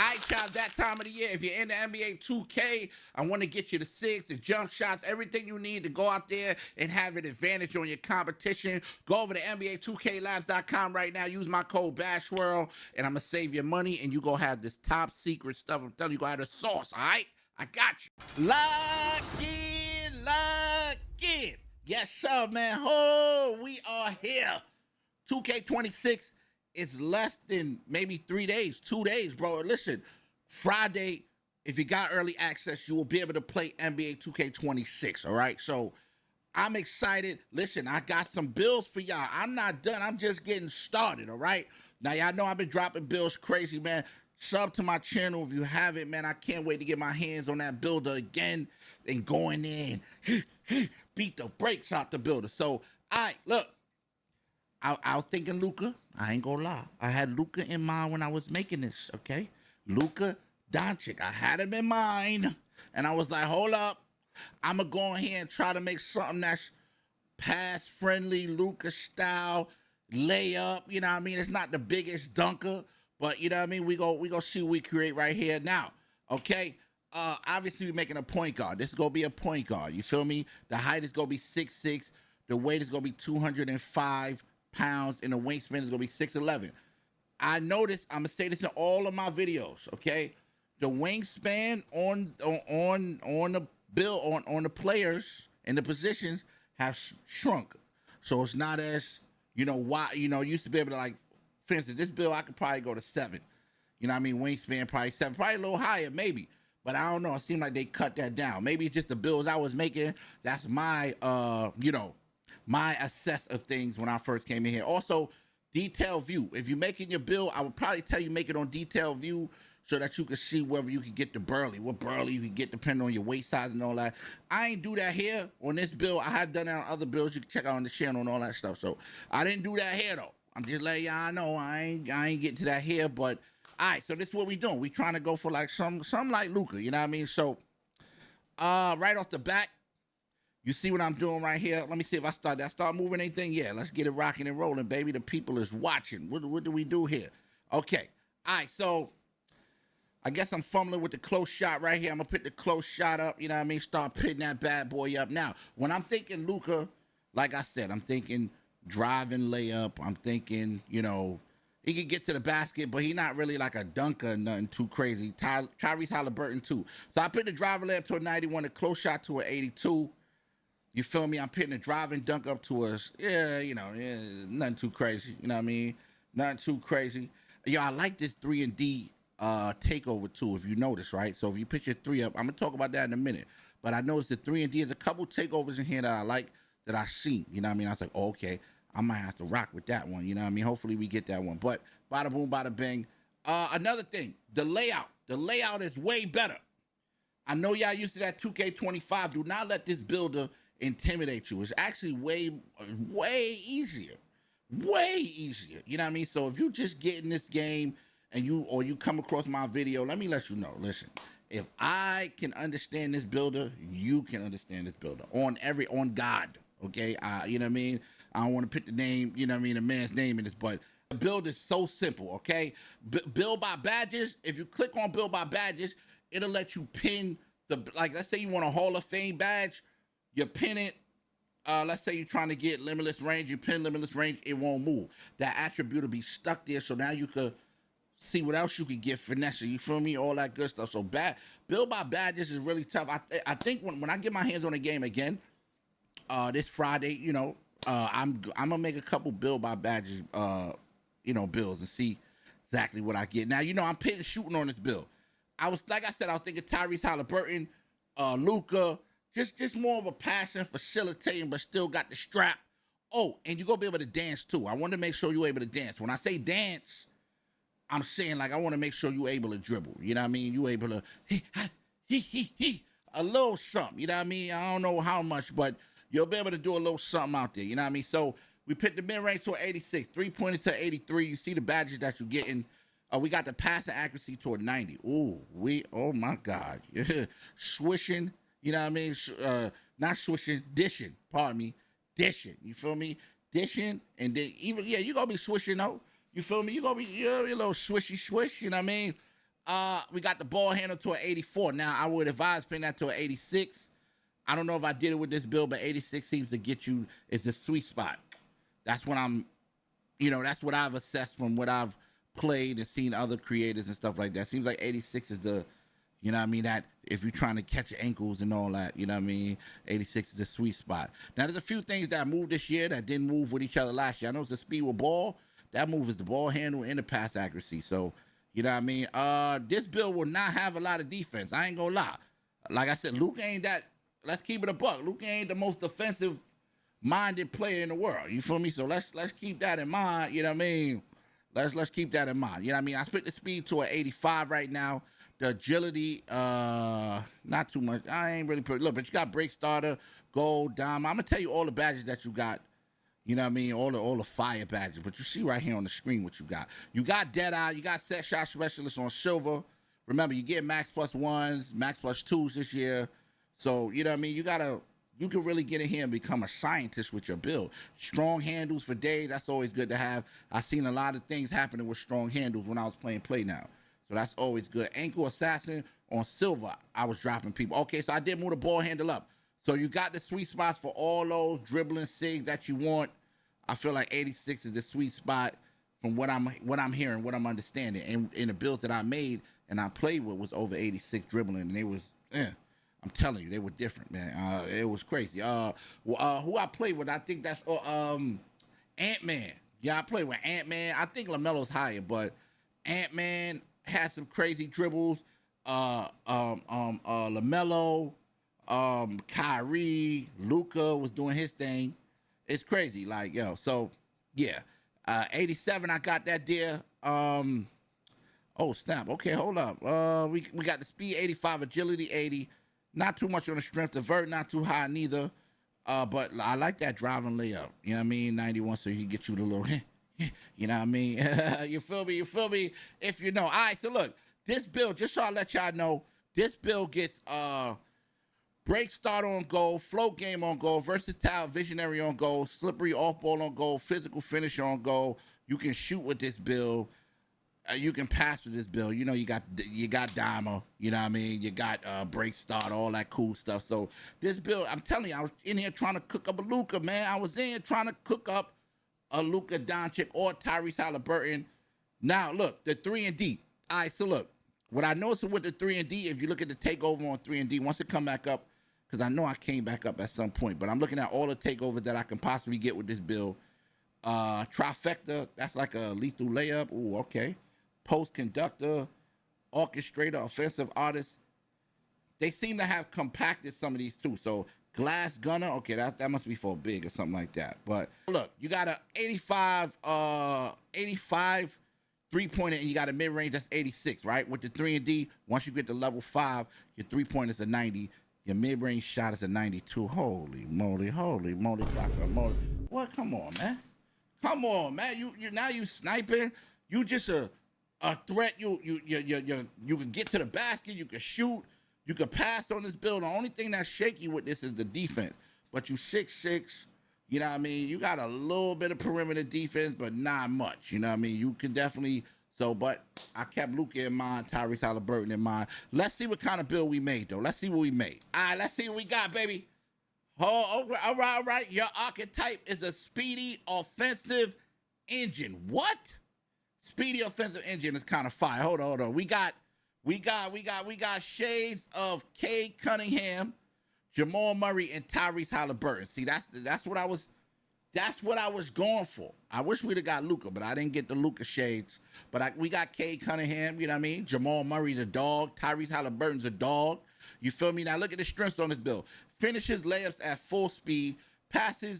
I child, that time of the year, if you're in the NBA 2K, I want to get you the 6, the jump shots, everything you need to go out there and have an advantage on your competition. Go over to NBA2KLabs.com right now. Use my code BASHWORLD, and I'm going to save you money, and you going to have this top secret stuff. I'm telling you, going to have the sauce, all right? I got you. Lock in, lock in. Yes, sir, man. Oh, we are here. 2K26 is less than maybe 3 days, 2 days, bro. Listen, Friday, if you got early access, you will be able to play NBA 2K26, all right? So I'm excited. Listen, I got some bills for y'all. I'm not done. I'm just getting started, all right? Now, y'all know I've been dropping bills crazy, man. Sub to my channel if you haven't, man. I can't wait to get my hands on that builder again and going in. Beat the brakes out the builder. So, all right, look. I was thinking Luka. I ain't gonna lie. I had Luka in mind when I was making this, okay? Luka Doncic. I had him in mind. And I was like, hold up. I'm going to go in here and try to make something that's pass-friendly, Luka style, layup. You know what I mean? It's not the biggest dunker. But, you know what I mean? We go see what we create right here now, okay? Obviously, we're making a point guard. This is going to be a point guard. You feel me? The height is going to be 6'6". The weight is going to be 205 pounds, and the wingspan is going to be 6'11". I noticed, I'm going to say this in all of my videos, okay? The wingspan on the bill, on the players and the positions have shrunk. So it's not as, why, used to be able to, like, for instance, this bill, I could probably go to 7. You know what I mean? Wingspan probably 7, probably a little higher, maybe. But I don't know. It seemed like they cut that down. Maybe it's just the bills I was making. That's my, my assess of things when I first came in here. Also, detailed view. If you're making your bill, I would probably tell you make it on detailed view so that you can see whether you can get the burly, what burly you can get depending on your weight size and all that. I ain't do that here on this bill. I have done that on other bills. You can check out on the channel and all that stuff. So I didn't do that here though. I'm just letting y'all know I ain't getting to that here. But all right, so this is what we doing. We trying to go for like some like Luka. You know what I mean? So right off the bat, you see what I'm doing right here? Let me see if I start moving anything. Yeah, let's get it rocking and rolling, baby. The people is watching. What do we do here? Okay. All right, so I guess I'm fumbling with the close shot right here. I'm going to put the close shot up, you know what I mean? Start pitting that bad boy up. Now, when I'm thinking Luka, like I said, I'm thinking driving layup. I'm thinking, he can get to the basket, but he not really like a dunker, nothing too crazy. Tyrese Halliburton, too. So I put the driver layup to a 91, the close shot to an 82. You feel me? I'm pitting a driving dunk up to us. Yeah, nothing too crazy. You know what I mean? Nothing too crazy. Yo, I like this 3-and-D takeover too, if you notice, right? So if you pitch your 3 up, I'm going to talk about that in a minute. But I noticed the 3-and-D, there's a couple takeovers in here that I like, that I seen. You know what I mean? I was like, oh, okay, I might have to rock with that one. You know what I mean? Hopefully we get that one. But bada boom, bada bing. Another thing, the layout. The layout is way better. I know y'all used to that 2K25. Do not let this builder intimidate you. It's actually way easier. Way easier. You know what I mean? So if you just get in this game and you come across my video, let me let you know. Listen, if I can understand this builder, you can understand this builder on God. Okay? You know what I mean? I don't want to put the name, you know what I mean, a man's name in this, but the build is so simple, okay? Build by badges. If you click on build by badges, it'll let you pin like, let's say you want a Hall of Fame badge, you pin it. Let's say you're trying to get limitless range, you pin limitless range, it won't move. That attribute will be stuck there, so now you could see what else you could get, finesse, you feel me? All that good stuff. So build by badges is really tough. I think when I get my hands on the game again, this Friday, I'm gonna make a couple build by badges, builds and see exactly what I get. Now, I'm pitting shooting on this build. I was thinking Tyrese Halliburton, Luka, just more of a passing, facilitating, but still got the strap. Oh, and you're gonna be able to dance too. I want to make sure you're able to dance. When I say dance, I'm saying like I want to make sure you're able to dribble. You know what I mean? You able to a little something. You know what I mean? I don't know how much, but you'll be able to do a little something out there. You know what I mean? So we picked the mid-range to an 86, 3-pointer to 83. You see the badges that you're getting. We got the passing accuracy to a 90. Ooh, oh my God. Swishing, you know what I mean? Not swishing, dishing, pardon me. Dishing, you feel me? Dishing, and then you're going to be swishing though. You feel me? You're going to be a little swishy swish, you know what I mean? We got the ball handle to an 84. Now, I would advise putting that to an 86. I don't know if I did it with this build, but 86 seems to get you, it's a sweet spot. That's what that's what I've assessed from what I've played and seen other creators and stuff like that. Seems like 86 is the, that if you're trying to catch your ankles and all that, 86 is the sweet spot. Now, there's a few things that moved this year that didn't move with each other last year. I know it's the speed with ball. That move is the ball handle and the pass accuracy. So, this build will not have a lot of defense. I ain't gonna lie. Like I said, Luke ain't that, let's keep it a buck. Luke ain't the most defensive minded player in the world. You feel me? So let's keep that in mind. Let's keep that in mind. I split the speed to an 85 right now. The agility, not too much. I ain't really look, but you got break starter, gold, diamond. I'm gonna tell you all the badges that you got. All the fire badges. But you see right here on the screen what you got. You got Deadeye. You got set shot specialist on silver. Remember, you get max plus ones, max plus twos this year. So you can really get in here and become a scientist with your build. Strong handles for days, that's always good to have. I've seen a lot of things happening with strong handles when I was playing Play Now. So that's always good. Ankle assassin on silver, I was dropping people. Okay, so I did move the ball handle up. So you got the sweet spots for all those dribbling SIGs that you want. I feel like 86 is the sweet spot from what I'm hearing, what I'm understanding. And in the builds that I made and I played with was over 86 dribbling, and they was, I'm telling you, they were different, man. It was crazy. Who I played with, I think that's Ant-Man. Yeah, I played with Ant-Man. I think LaMelo's higher, but Ant-Man had some crazy dribbles. LaMelo, Kyrie, Luka was doing his thing. It's crazy, like, yo. So, yeah. 87, I got that there. Oh, snap. Okay, hold up. We got the speed 85, agility 80. Not too much on the strength. The vert not too high neither. But I like that driving layup. 91, so you get you the little, you know what I mean? You feel me? If you know. All right, so look. This build, just so I let y'all know, this build gets break start on goal, float game on goal, versatile visionary on goal, slippery off ball on goal, physical finish on goal. You can shoot with this build. You can pass with this build. You got Dama, you got break start, all that cool stuff. So this build, I'm telling you, I was in here trying to cook up a Luka, man. I was in here trying to cook up a Luka Doncic or Tyrese Halliburton. Now look, the 3 and D. All right, so look, what I noticed with the 3 and D, if you look at the takeover on 3 and D, once it come back up, because I know I came back up at some point, but I'm looking at all the takeovers that I can possibly get with this build. Trifecta, that's like a lethal layup. Ooh, okay. Post conductor, orchestrator, offensive artist. They seem to have compacted some of these too. So glass gunner, okay, that must be for big or something like that. But look, you got a 85 3-pointer, and you got a mid-range that's 86, right? With the 3 and D, once you get to level 5, your 3-pointer is a 90. Your mid-range shot is a 92. Holy moly, what? Come on, man. You now you sniping. You just a threat. You can get to the basket. You can shoot. You can pass on this build. The only thing that's shaky with this is the defense. But you 6'6". You know what I mean? You got a little bit of perimeter defense, but not much. You know what I mean? You can definitely. So, but I kept Luka in mind, Tyrese Halliburton in mind. Let's see what kind of build we made, though. Let's see what we made. All right, let's see what we got, baby. Oh, all right. Your archetype is a speedy offensive engine. What? Speedy offensive engine is kind of fire. Hold on. We got shades of Cade Cunningham, Jamal Murray, and Tyrese Halliburton. See, that's what I was going for. I wish we'd have got Luka, but I didn't get the Luka shades. But we got Cade Cunningham, you know what I mean? Jamal Murray's a dog. Tyrese Halliburton's a dog. You feel me? Now look at the strengths on this build. Finishes layups at full speed. Passing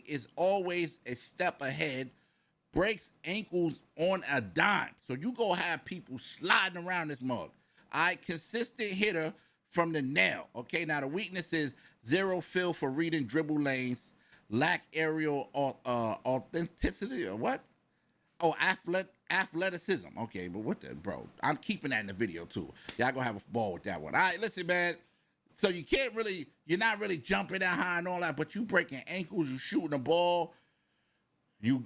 is always a step ahead. Breaks ankles on a dime. So you go have people sliding around this mug. All right, consistent hitter from the nail. Okay, now the weakness is zero feel for reading dribble lanes. Lack aerial authenticity or what? Oh, athleticism. Okay, but what the, bro? I'm keeping that in the video too. Y'all gonna have a ball with that one. All right, listen, man. So you're not really jumping that high and all that, but you breaking ankles, you shooting the ball. to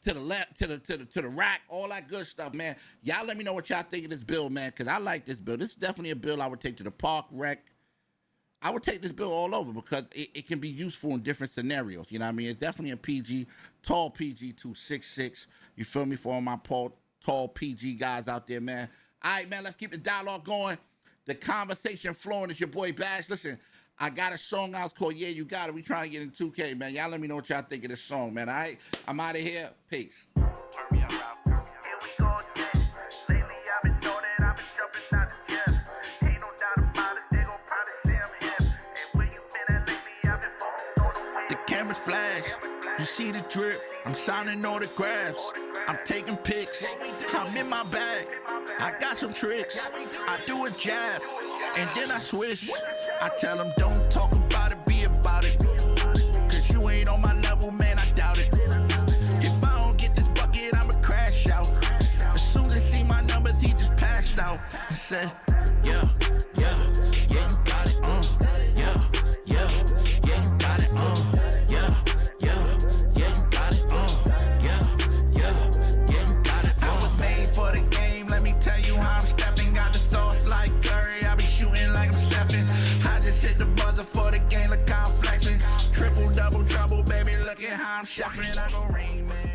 the left, to the rack, all that good stuff, man. Y'all let me know what y'all think of this bill, man, because I like this bill. This is definitely a bill I would take to the park, rec. I would take this bill all over because it can be useful in different scenarios. You know what I mean? It's definitely a PG, tall PG 266. You feel me? For all my tall PG guys out there, man. All right, man, let's keep the dialogue going. The conversation flowing. It's your boy Bash. Listen, I got a song out called Yeah, You Got It. We trying to get in 2K, man. Y'all let me know what y'all think of this song, man. All right? I'm out of here. Peace. You see the drip, I'm signing autographs, I'm taking pics, I'm in my bag, I got some tricks, I do a jab, and then I switch. I tell them don't talk about it, be about it, cause you ain't on my level, man, I doubt it. If I don't get this bucket, I'ma crash out. As soon as he see my numbers, he just passed out. I said, yeah, you got it, yeah, you got it, yeah, you got it, yeah, you got it. I was made for the game, let me tell you how I'm stepping. Got the sauce like Curry, I be shooting like I'm stepping. I just hit the buzzer for the game, look how I'm flexing. Triple, double, trouble, baby, look at how I'm shuffling. I go rain, man.